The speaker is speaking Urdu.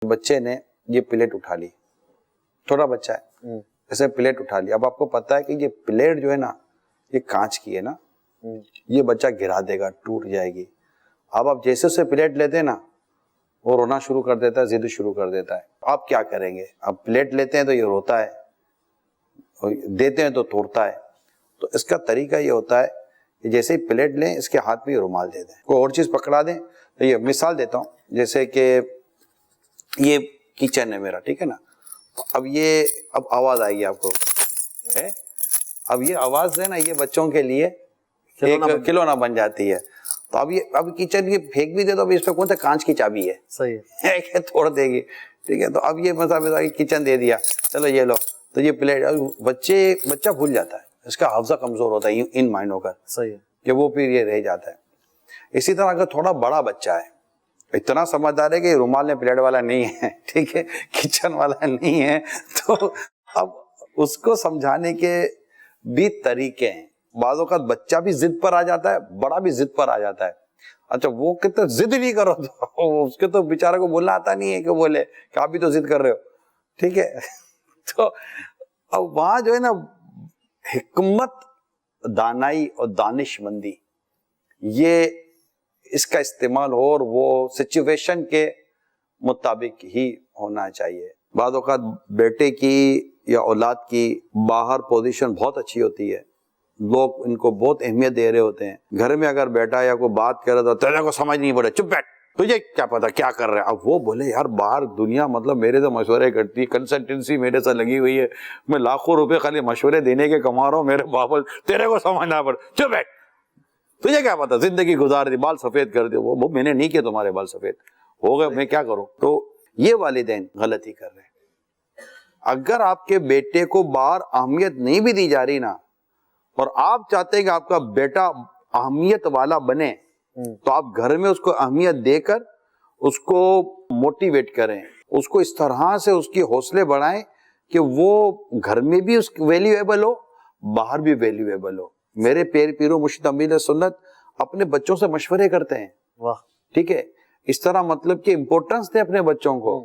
بچے نے یہ پلیٹ اٹھا لی, چھوٹا بچہ ہے, ایسے پلیٹ اٹھا لی. اب آپ کو پتا ہے کہ یہ پلیٹ جو ہے نا یہ کانچ کی ہے نا, یہ بچہ گرا دے گا, ٹوٹ جائے گی. اب آپ جیسے اسے پلیٹ لیتے ہیں نا وہ رونا شروع کر دیتا ہے, ضد شروع کر دیتا ہے. آپ کیا کریں گے؟ اب پلیٹ لیتے ہیں تو یہ روتا ہے, دیتے ہیں تو توڑتا ہے. تو اس کا طریقہ یہ ہوتا ہے کہ جیسے ہی پلیٹ لیں اس کے ہاتھ میں یہ رومال دے دیں, کوئی اور چیز پکڑا دیں. تو یہ مثال دیتا ہوں, جیسے کہ یہ کچن ہے میرا, ٹھیک ہے نا, اب یہ اب آواز آئے گی آپ کو, اب یہ آواز ہے نا یہ بچوں کے لیے ایک کھلونا بن جاتی ہے. تو اب کچن کی پھینک بھی دے تو اس پہ کون سا کانچ کی چابی ہے, صحیح ہے, توڑ دے گی, ٹھیک ہے. تو اب یہ مثلا کچن دے دیا, چلو یہ لو, تو یہ پلیٹ بچہ بھول جاتا ہے, اس کا حافظہ کمزور ہوتا ہے ان مائنڈوں کا, صحیح ہے, کہ وہ پھر یہ رہ جاتا ہے. اسی طرح اگر تھوڑا بڑا بچہ ہے, اتنا سمجھدار ہے کہ رومال میں پلیٹ والا نہیں ہے, ٹھیک ہے, کچن والا نہیں ہے, تو اب اس کو سمجھانے کے بھی طریقے ہیں. بعض اوقات بچہ بھی ضد پر آ جاتا ہے, بڑا بھی ضد پر آ جاتا ہے. اچھا وہ کہتے ضد نہیں کرو, تو اس کے تو بیچارے کو بولنا آتا نہیں ہے کہ بولے کہ آپ بھی تو ضد کر رہے ہو, ٹھیک ہے. تو اب وہاں جو ہے نا حکمت, دانائی اور دانش مندی, یہ اس کا استعمال ہو اور وہ سچویشن کے مطابق ہی ہونا چاہیے. بعض اوقات بیٹے کی یا اولاد کی باہر پوزیشن بہت اچھی ہوتی ہے, لوگ ان کو بہت اہمیت دے رہے ہوتے ہیں. گھر میں اگر بیٹا یا کوئی بات کر رہا تو تیرے کو سمجھ نہیں پڑے, چپ بیٹھ, تجھے کیا پتا کیا کر رہے ہیں. اب وہ بولے یار باہر دنیا مطلب میرے سے مشورے کرتی ہے, کنسلٹنسی میرے سے لگی ہوئی ہے, میں لاکھوں روپے خالی مشورے دینے کے کما رہا ہوں, میرے بابل تیرے کو سمجھنا پڑے, چپ بیٹھ, تجھے کیا پتا, زندگی گزار دی, بال سفید کر دی. وہ میں نے نہیں کیا تمہارے بال سفید ہو گئے, میں کیا کروں. تو یہ والدین غلطی کر رہے ہیں. اگر آپ کے بیٹے کو باہر اہمیت نہیں بھی دی جا رہی نا, اور آپ چاہتے ہیں کہ آپ کا بیٹا اہمیت والا بنے, تو آپ گھر میں اس کو اہمیت دے کر اس کو موٹیویٹ کریں, اس کو اس طرح سے اس کی حوصلے بڑھائیں کہ وہ گھر میں بھی اس ویلیویبل ہو, باہر بھی ویلیویبل ہو. میرے پیرو مرشد امیر سنت اپنے بچوں سے مشورے کرتے ہیں, ٹھیک ہے, اس طرح مطلب کہ امپورٹنس دیں اپنے بچوں کو.